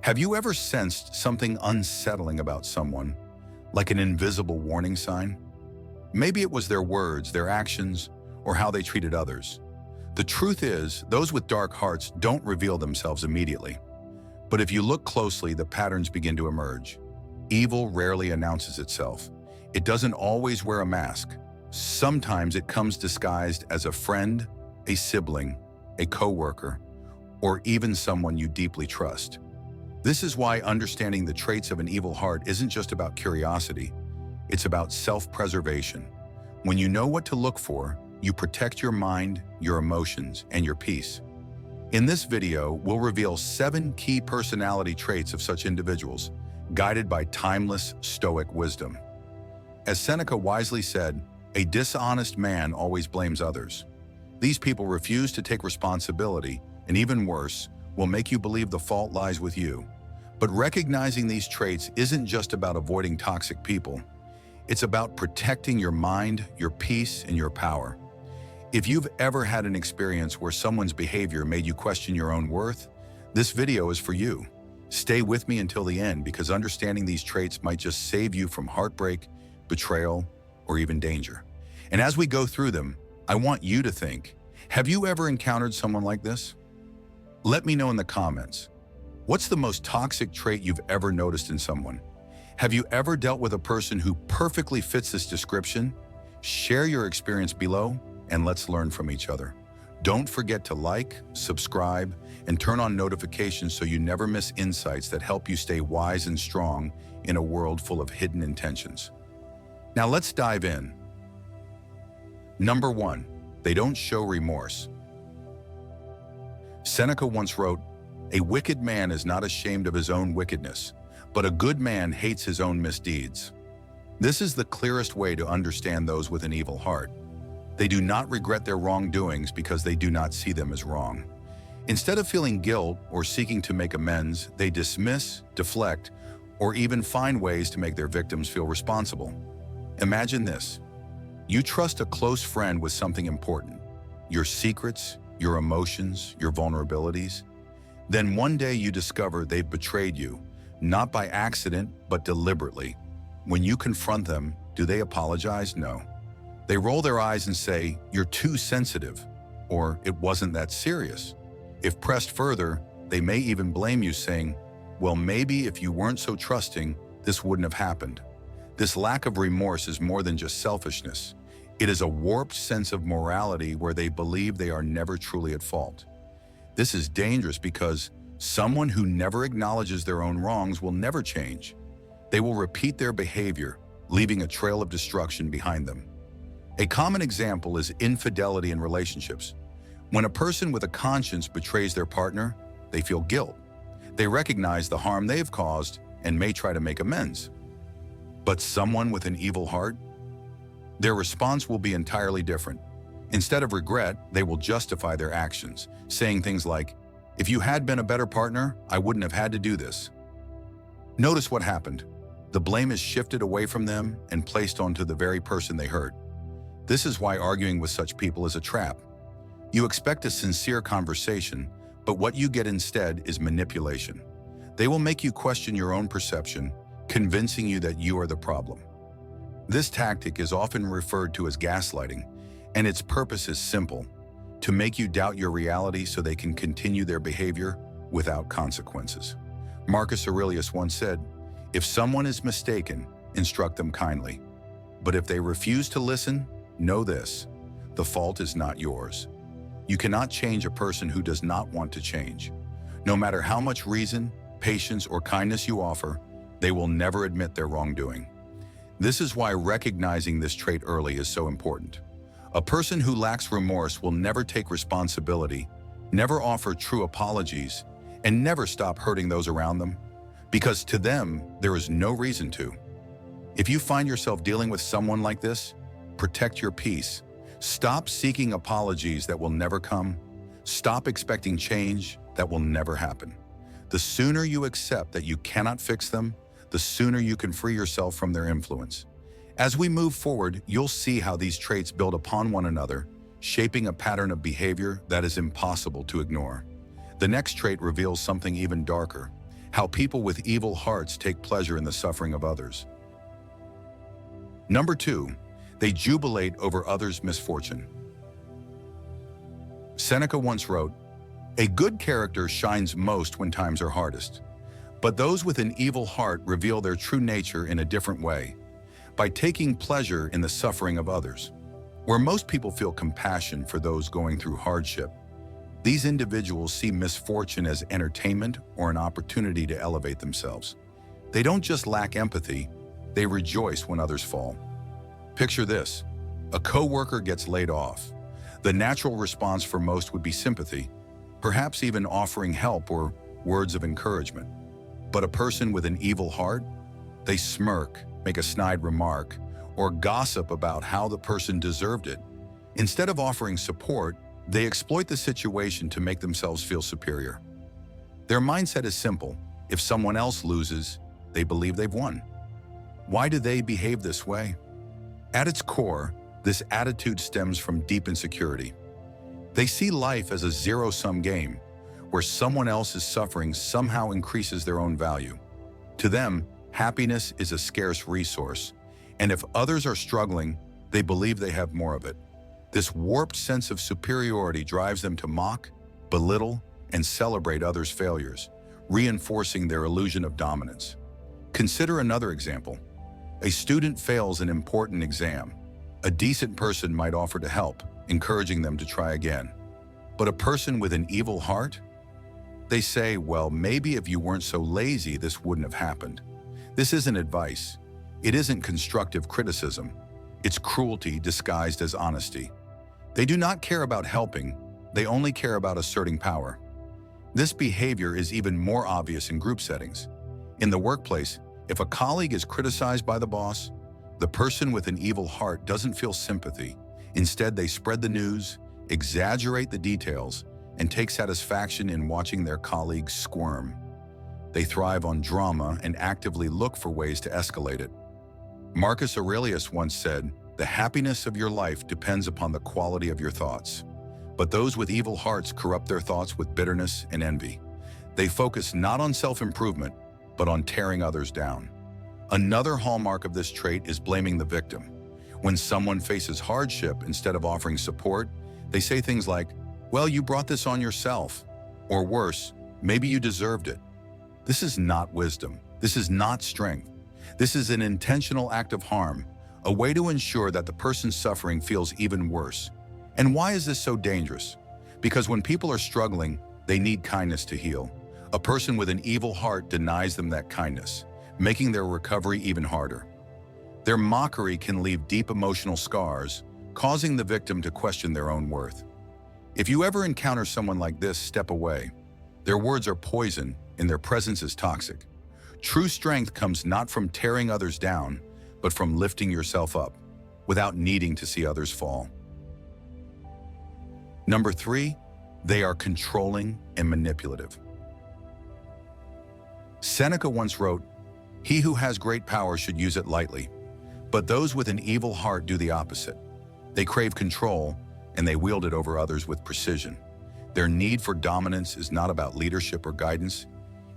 Have you ever sensed something unsettling about someone, like an invisible warning sign? Maybe it was their words, their actions, or how they treated others. The truth is, those with dark hearts don't reveal themselves immediately. But if you look closely, the patterns begin to emerge. Evil rarely announces itself. It doesn't always wear a mask. Sometimes it comes disguised as a friend, a sibling, a coworker, or even someone you deeply trust. This is why understanding the traits of an evil heart isn't just about curiosity. It's about self-preservation. When you know what to look for, you protect your mind, your emotions, and your peace. In this video, we'll reveal 7 key personality traits of such individuals, guided by timeless Stoic wisdom. As Seneca wisely said, a dishonest man always blames others. These people refuse to take responsibility, and even worse, will make you believe the fault lies with you. But recognizing these traits isn't just about avoiding toxic people. It's about protecting your mind, your peace, and your power. If you've ever had an experience where someone's behavior made you question your own worth, this video is for you. Stay with me until the end, because understanding these traits might just save you from heartbreak, betrayal, or even danger. And as we go through them, I want you to think, have you ever encountered someone like this? Let me know in the comments. What's the most toxic trait you've ever noticed in someone? Have you ever dealt with a person who perfectly fits this description? Share your experience below, and let's learn from each other. Don't forget to like, subscribe, and turn on notifications so you never miss insights that help you stay wise and strong in a world full of hidden intentions. Now let's dive in. Number 1, they don't show remorse. Seneca once wrote, "A wicked man is not ashamed of his own wickedness, but a good man hates his own misdeeds." This is the clearest way to understand those with an evil heart. They do not regret their wrongdoings because they do not see them as wrong. Instead of feeling guilt or seeking to make amends, they dismiss, deflect, or even find ways to make their victims feel responsible. Imagine this. You trust a close friend with something important, your secrets, your emotions, your vulnerabilities. Then one day you discover they've betrayed you, not by accident, but deliberately. When you confront them, do they apologize? No. They roll their eyes and say, "You're too sensitive," or "It wasn't that serious." If pressed further, they may even blame you, saying, "Well, maybe if you weren't so trusting, this wouldn't have happened." This lack of remorse is more than just selfishness. It is a warped sense of morality where they believe they are never truly at fault. This is dangerous because someone who never acknowledges their own wrongs will never change. They will repeat their behavior, leaving a trail of destruction behind them. A common example is infidelity in relationships. When a person with a conscience betrays their partner, they feel guilt. They recognize the harm they've caused and may try to make amends. But someone with an evil heart? Their response will be entirely different. Instead of regret, they will justify their actions, saying things like, "If you had been a better partner, I wouldn't have had to do this." Notice what happened. The blame is shifted away from them and placed onto the very person they hurt. This is why arguing with such people is a trap. You expect a sincere conversation, but what you get instead is manipulation. They will make you question your own perception, convincing you that you are the problem. This tactic is often referred to as gaslighting, and its purpose is simple: to make you doubt your reality so they can continue their behavior without consequences. Marcus Aurelius once said, "If someone is mistaken, instruct them kindly. But if they refuse to listen, know this: the fault is not yours." You cannot change a person who does not want to change. No matter how much reason, patience, or kindness you offer, they will never admit their wrongdoing. This is why recognizing this trait early is so important. A person who lacks remorse will never take responsibility, never offer true apologies, and never stop hurting those around them, because to them, there is no reason to. If you find yourself dealing with someone like this, protect your peace. Stop seeking apologies that will never come. Stop expecting change that will never happen. The sooner you accept that you cannot fix them, the sooner you can free yourself from their influence. As we move forward, you'll see how these traits build upon one another, shaping a pattern of behavior that is impossible to ignore. The next trait reveals something even darker: How people with evil hearts take pleasure in the suffering of others. Number 2, they jubilate over others' misfortune. Seneca once wrote, "A good character shines most when times are hardest, but those with an evil heart reveal their true nature in a different way, by taking pleasure in the suffering of others." Where most people feel compassion for those going through hardship, these individuals see misfortune as entertainment or an opportunity to elevate themselves. They don't just lack empathy, they rejoice when others fall. Picture this: a coworker gets laid off. The natural response for most would be sympathy, perhaps even offering help or words of encouragement. But a person with an evil heart? They smirk, make a snide remark, or gossip about how the person deserved it. Instead of offering support, they exploit the situation to make themselves feel superior. Their mindset is simple: if someone else loses, they believe they've won. Why do they behave this way? At its core, this attitude stems from deep insecurity. They see life as a zero-sum game, where someone else's suffering somehow increases their own value. To them, happiness is a scarce resource, and if others are struggling, they believe they have more of it. This warped sense of superiority drives them to mock, belittle, and celebrate others' failures, reinforcing their illusion of dominance. Consider another example. A student fails an important exam. A decent person might offer to help, encouraging them to try again. But a person with an evil heart? They say, "Well, maybe if you weren't so lazy, this wouldn't have happened." This isn't advice. It isn't constructive criticism. It's cruelty disguised as honesty. They do not care about helping, they only care about asserting power. This behavior is even more obvious in group settings. In the workplace, if a colleague is criticized by the boss, the person with an evil heart doesn't feel sympathy. Instead, they spread the news, exaggerate the details, and take satisfaction in watching their colleagues squirm. They thrive on drama and actively look for ways to escalate it. Marcus Aurelius once said, "The happiness of your life depends upon the quality of your thoughts." But those with evil hearts corrupt their thoughts with bitterness and envy. They focus not on self-improvement, but on tearing others down. Another hallmark of this trait is blaming the victim. When someone faces hardship, instead of offering support, they say things like, "Well, you brought this on yourself," or worse, "Maybe you deserved it." This is not wisdom. This is not strength. This is an intentional act of harm, a way to ensure that the person's suffering feels even worse. And why is this so dangerous? Because when people are struggling, they need kindness to heal. A person with an evil heart denies them that kindness, making their recovery even harder. Their mockery can leave deep emotional scars, causing the victim to question their own worth. If you ever encounter someone like this, step away. Their words are poison, and their presence is toxic. True strength comes not from tearing others down, but from lifting yourself up, without needing to see others fall. Number 3, they are controlling and manipulative. Seneca once wrote, "He who has great power should use it lightly, but those with an evil heart do the opposite. They crave control, and they wield it over others with precision. Their need for dominance is not about leadership or guidance.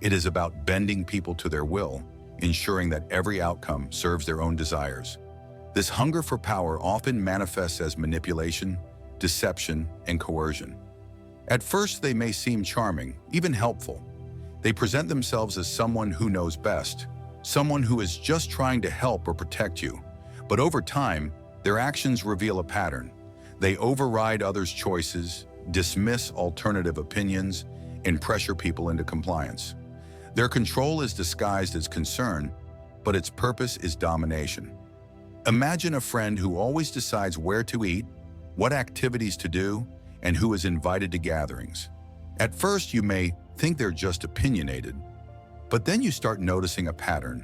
It is about bending people to their will, ensuring that every outcome serves their own desires. This hunger for power often manifests as manipulation, deception, and coercion. At first, they may seem charming, even helpful. They present themselves as someone who knows best, someone who is just trying to help or protect you. But over time, their actions reveal a pattern. They override others' choices, dismiss alternative opinions, and pressure people into compliance. Their control is disguised as concern, but its purpose is domination. Imagine a friend who always decides where to eat, what activities to do, and who is invited to gatherings. At first, you may think they're just opinionated, but then you start noticing a pattern.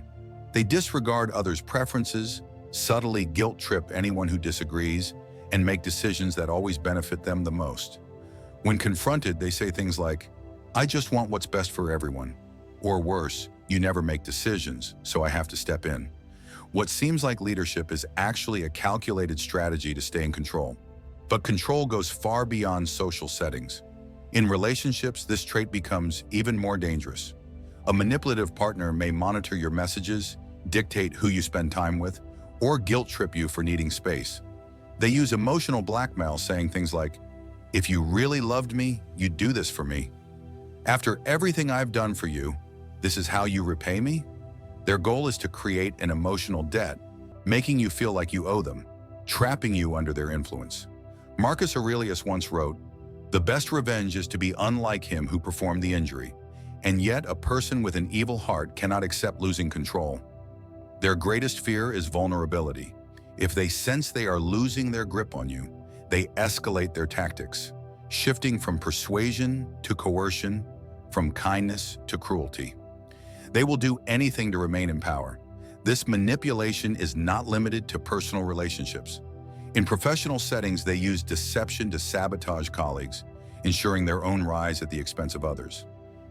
They disregard others' preferences, subtly guilt-trip anyone who disagrees, and make decisions that always benefit them the most. When confronted, they say things like, "I just want what's best for everyone." Or worse, "You never make decisions, so I have to step in." What seems like leadership is actually a calculated strategy to stay in control. But control goes far beyond social settings. In relationships, this trait becomes even more dangerous. A manipulative partner may monitor your messages, dictate who you spend time with, or guilt trip you for needing space. They use emotional blackmail, saying things like, "If you really loved me, you'd do this for me. After everything I've done for you, this is how you repay me?" Their goal is to create an emotional debt, making you feel like you owe them, trapping you under their influence. Marcus Aurelius once wrote, "The best revenge is to be unlike him who performed the injury, and yet a person with an evil heart cannot accept losing control." Their greatest fear is vulnerability. If they sense they are losing their grip on you, they escalate their tactics, shifting from persuasion to coercion, from kindness to cruelty. They will do anything to remain in power. This manipulation is not limited to personal relationships. In professional settings, they use deception to sabotage colleagues, ensuring their own rise at the expense of others.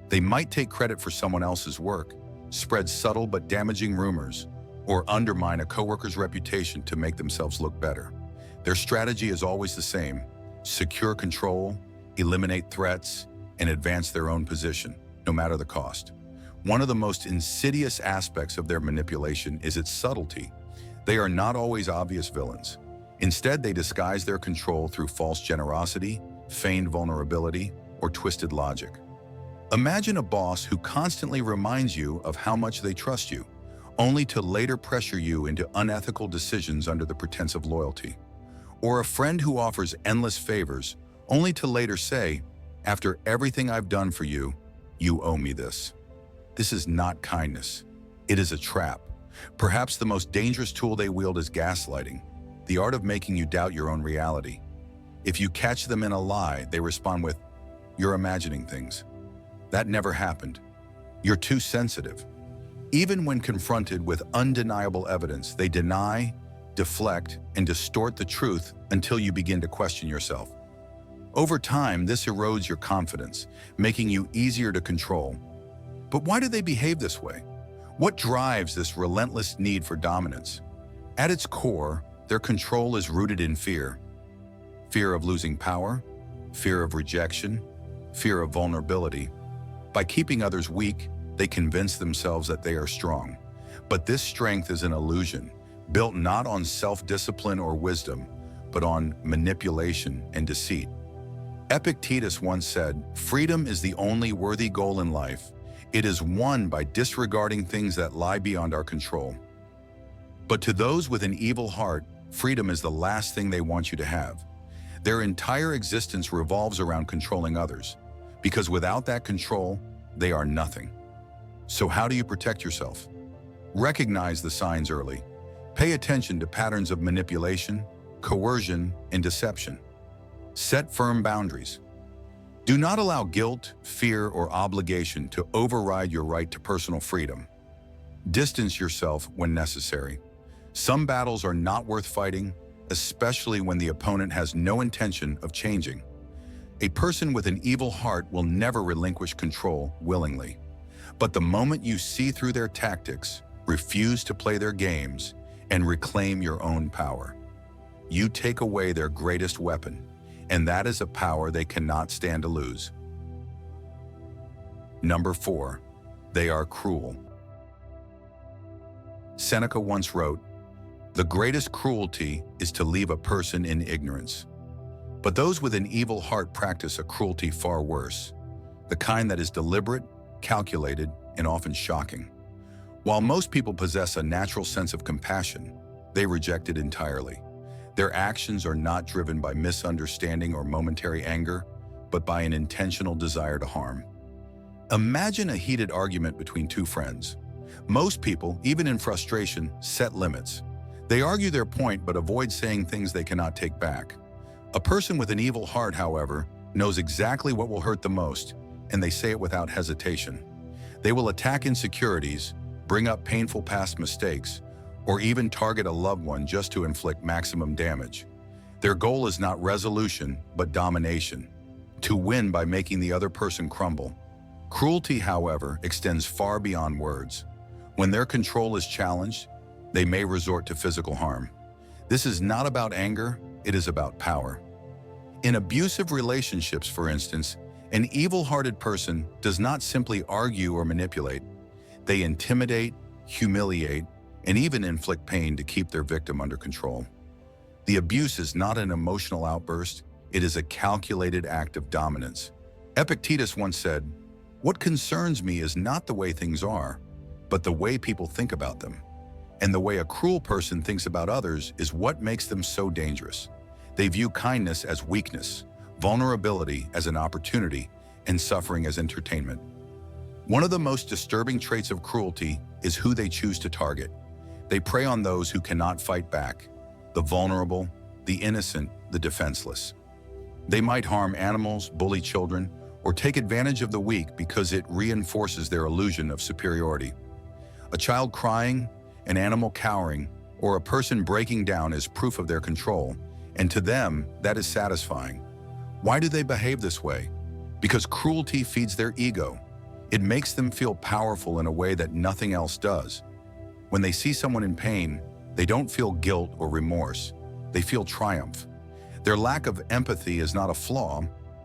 They might take credit for someone else's work, spread subtle but damaging rumors, or undermine a coworker's reputation to make themselves look better. Their strategy is always the same: secure control, eliminate threats, and advance their own position, no matter the cost. One of the most insidious aspects of their manipulation is its subtlety. They are not always obvious villains. Instead, they disguise their control through false generosity, feigned vulnerability, or twisted logic. Imagine a boss who constantly reminds you of how much they trust you, only to later pressure you into unethical decisions under the pretense of loyalty. Or a friend who offers endless favors, only to later say, "After everything I've done for you, you owe me this." This is not kindness. It is a trap. Perhaps the most dangerous tool they wield is gaslighting, the art of making you doubt your own reality. If you catch them in a lie, they respond with, "You're imagining things. That never happened. You're too sensitive." Even when confronted with undeniable evidence, they deny, deflect, and distort the truth until you begin to question yourself. Over time, this erodes your confidence, making you easier to control. But why do they behave this way? What drives this relentless need for dominance? At its core, their control is rooted in fear. Fear of losing power, fear of rejection, fear of vulnerability. By keeping others weak, they convince themselves that they are strong. But this strength is an illusion, built not on self-discipline or wisdom, but on manipulation and deceit. Epictetus once said, "Freedom is the only worthy goal in life. It is won by disregarding things that lie beyond our control." But to those with an evil heart, freedom is the last thing they want you to have. Their entire existence revolves around controlling others, because without that control, they are nothing. So how do you protect yourself? Recognize the signs early. Pay attention to patterns of manipulation, coercion, and deception. Set firm boundaries. Do not allow guilt, fear, or obligation to override your right to personal freedom. Distance yourself when necessary. Some battles are not worth fighting, especially when the opponent has no intention of changing. A person with an evil heart will never relinquish control willingly. But the moment you see through their tactics, refuse to play their games, and reclaim your own power, you take away their greatest weapon, and that is a power they cannot stand to lose. Number 4, they are cruel. Seneca once wrote, "The greatest cruelty is to leave a person in ignorance." But those with an evil heart practice a cruelty far worse, the kind that is deliberate, calculated, and often shocking. While most people possess a natural sense of compassion, they reject it entirely. Their actions are not driven by misunderstanding or momentary anger, but by an intentional desire to harm. Imagine a heated argument between two friends. Most people, even in frustration, set limits. They argue their point but avoid saying things they cannot take back. A person with an evil heart, however, knows exactly what will hurt the most, and they say it without hesitation. They will attack insecurities, bring up painful past mistakes, or even target a loved one just to inflict maximum damage. Their goal is not resolution, but domination, to win by making the other person crumble. Cruelty, however, extends far beyond words. When their control is challenged, they may resort to physical harm. This is not about anger, it is about power. In abusive relationships, for instance, An evil-hearted person does not simply argue or manipulate. They intimidate, humiliate, and even inflict pain to keep their victim under control. The abuse is not an emotional outburst, it is a calculated act of dominance. Epictetus once said, "What concerns me is not the way things are, but the way people think about them. And the way a cruel person thinks about others is what makes them so dangerous. They view kindness as weakness, vulnerability as an opportunity, and suffering as entertainment." One of the most disturbing traits of cruelty is who they choose to target. They prey on those who cannot fight back, the vulnerable, the innocent, the defenseless. They might harm animals, bully children, or take advantage of the weak because it reinforces their illusion of superiority. A child crying, an animal cowering, or a person breaking down is proof of their control, and to them, that is satisfying. Why do they behave this way? Because cruelty feeds their ego. It makes them feel powerful in a way that nothing else does. When they see someone in pain, they don't feel guilt or remorse. They feel triumph. Their lack of empathy is not a flaw,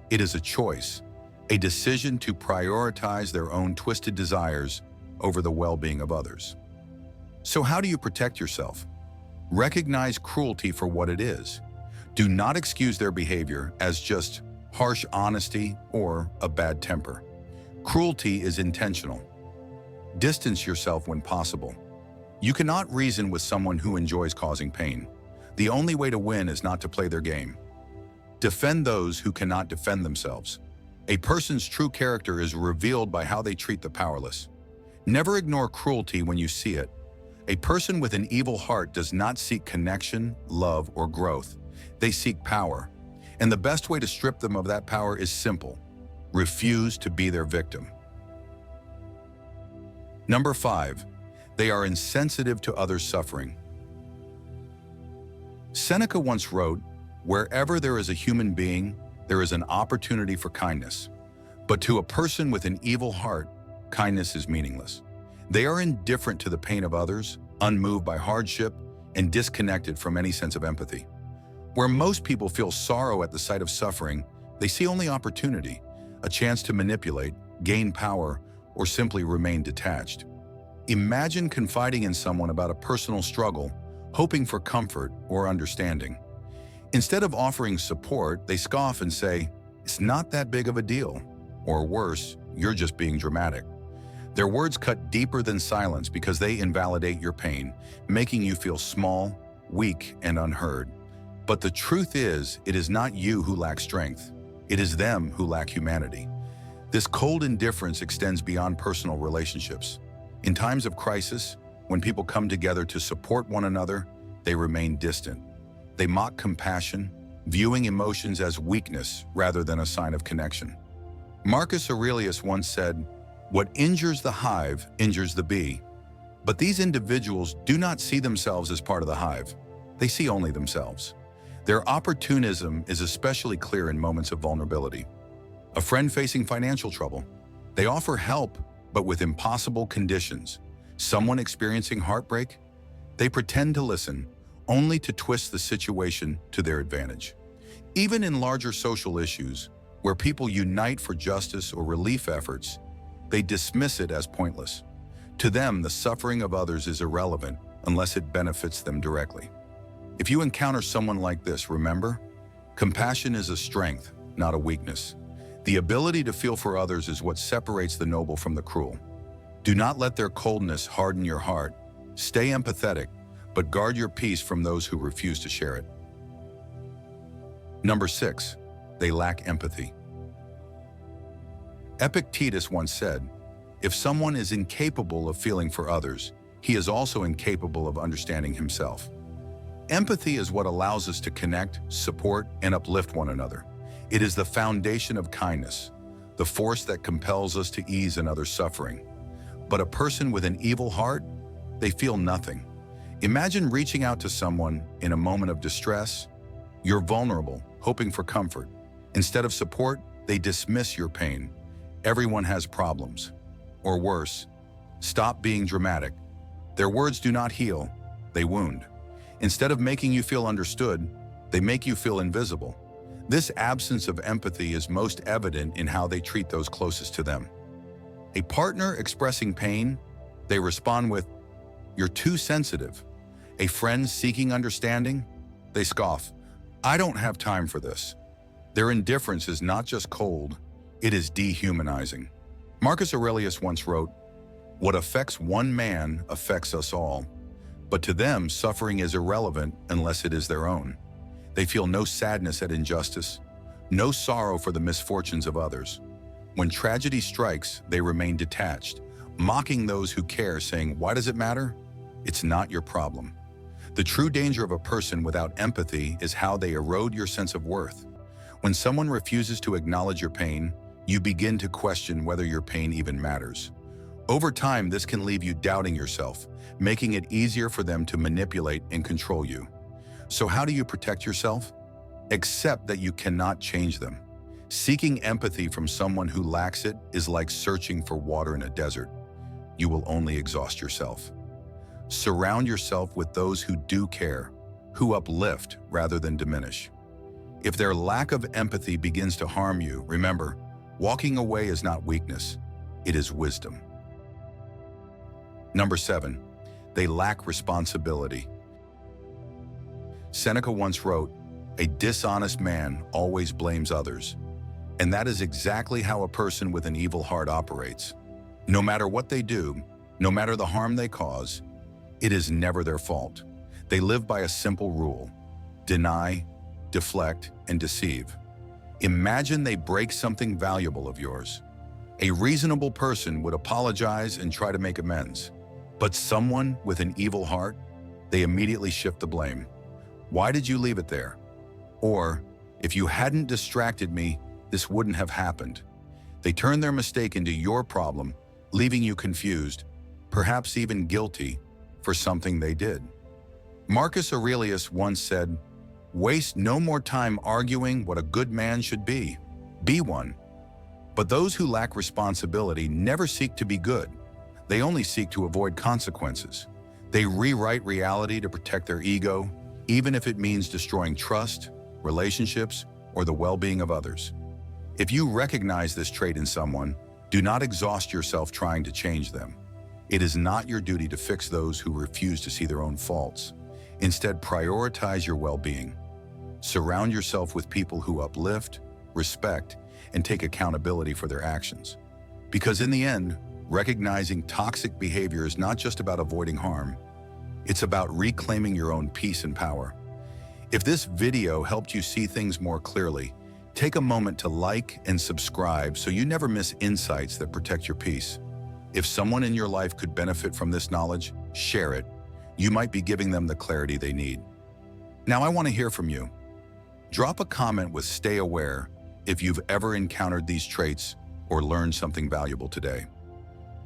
it is a choice, a decision to prioritize their own twisted desires over the well-being of others. So how do you protect yourself? Recognize cruelty for what it is. Do not excuse their behavior as just harsh honesty or a bad temper. Cruelty is intentional. Distance yourself when possible. You cannot reason with someone who enjoys causing pain. The only way to win is not to play their game. Defend those who cannot defend themselves. A person's true character is revealed by how they treat the powerless. Never ignore cruelty when you see it. A person with an evil heart does not seek connection, love, or growth. They seek power. And the best way to strip them of that power is simple. Refuse to be their victim. Number 5. They are insensitive to others' suffering. Seneca once wrote, "Wherever there is a human being, there is an opportunity for kindness. But to a person with an evil heart, kindness is meaningless." They are indifferent to the pain of others, unmoved by hardship, and disconnected from any sense of empathy. Where most people feel sorrow at the sight of suffering, they see only opportunity, a chance to manipulate, gain power, or simply remain detached. Imagine confiding in someone about a personal struggle, hoping for comfort or understanding. Instead of offering support, they scoff and say, "It's not that big of a deal," or worse, "You're just being dramatic." Their words cut deeper than silence because they invalidate your pain, making you feel small, weak, and unheard. But the truth is, it is not you who lack strength. It is them who lack humanity. This cold indifference extends beyond personal relationships. In times of crisis, when people come together to support one another, they remain distant. They mock compassion, viewing emotions as weakness rather than a sign of connection. Marcus Aurelius once said, "What injures the hive injures the bee." But these individuals do not see themselves as part of the hive. They see only themselves. Their opportunism is especially clear in moments of vulnerability. A friend facing financial trouble. They offer help, but with impossible conditions. Someone experiencing heartbreak. They pretend to listen, only to twist the situation to their advantage. Even in larger social issues, where people unite for justice or relief efforts, they dismiss it as pointless. To them, the suffering of others is irrelevant unless it benefits them directly. If you encounter someone like this, remember, compassion is a strength, not a weakness. The ability to feel for others is what separates the noble from the cruel. Do not let their coldness harden your heart. Stay empathetic, but guard your peace from those who refuse to share it. Number 6, they lack empathy. Epictetus once said, "If someone is incapable of feeling for others, he is also incapable of understanding himself." Empathy is what allows us to connect, support, and uplift one another. It is the foundation of kindness, the force that compels us to ease another's suffering. But a person with an evil heart, they feel nothing. Imagine reaching out to someone in a moment of distress. You're vulnerable, hoping for comfort. Instead of support, they dismiss your pain. Everyone has problems. Or worse, stop being dramatic. Their words do not heal, they wound. Instead of making you feel understood, they make you feel invisible. This absence of empathy is most evident in how they treat those closest to them. A partner expressing pain, they respond with, "You're too sensitive." A friend seeking understanding, they scoff, "I don't have time for this." Their indifference is not just cold, it is dehumanizing. Marcus Aurelius once wrote, "What affects one man affects us all, but to them suffering is irrelevant unless it is their own. They feel no sadness at injustice, no sorrow for the misfortunes of others. When tragedy strikes, they remain detached, mocking those who care, saying, 'Why does it matter? It's not your problem.' The true danger of a person without empathy is how they erode your sense of worth. When someone refuses to acknowledge your pain, you begin to question whether your pain even matters. Over time, this can leave you doubting yourself, making it easier for them to manipulate and control you. So how do you protect yourself? Accept that you cannot change them. Seeking empathy from someone who lacks it is like searching for water in a desert. You will only exhaust yourself. Surround yourself with those who do care, who uplift rather than diminish. If their lack of empathy begins to harm you, remember, walking away is not weakness, it is wisdom. Number 7, they lack responsibility. Seneca once wrote, "A dishonest man always blames others." And that is exactly how a person with an evil heart operates. No matter what they do, no matter the harm they cause, it is never their fault. They live by a simple rule: deny, deflect, and deceive. Imagine they break something valuable of yours. A reasonable person would apologize and try to make amends. But someone with an evil heart, they immediately shift the blame. "Why did you leave it there?" Or, "If you hadn't distracted me, this wouldn't have happened." They turn their mistake into your problem, leaving you confused, perhaps even guilty, for something they did. Marcus Aurelius once said, "Waste no more time arguing what a good man should be. Be one." But those who lack responsibility never seek to be good. They only seek to avoid consequences. They rewrite reality to protect their ego, even if it means destroying trust, relationships, or the well-being of others. If you recognize this trait in someone, do not exhaust yourself trying to change them. It is not your duty to fix those who refuse to see their own faults. Instead, prioritize your well-being. Surround yourself with people who uplift, respect, and take accountability for their actions. Because in the end, recognizing toxic behavior is not just about avoiding harm, it's about reclaiming your own peace and power. If this video helped you see things more clearly, take a moment to like and subscribe so you never miss insights that protect your peace. If someone in your life could benefit from this knowledge, share it. You might be giving them the clarity they need. Now I want to hear from you. Drop a comment with "Stay aware" if you've ever encountered these traits or learned something valuable today.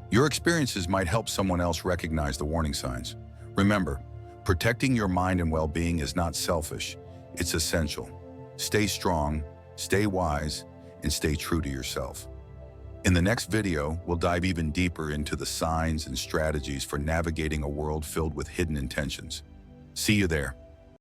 Your experiences might help someone else recognize the warning signs. Remember, protecting your mind and well-being is not selfish, it's essential. Stay strong, stay wise, and stay true to yourself. In the next video, we'll dive even deeper into the signs and strategies for navigating a world filled with hidden intentions. See you there.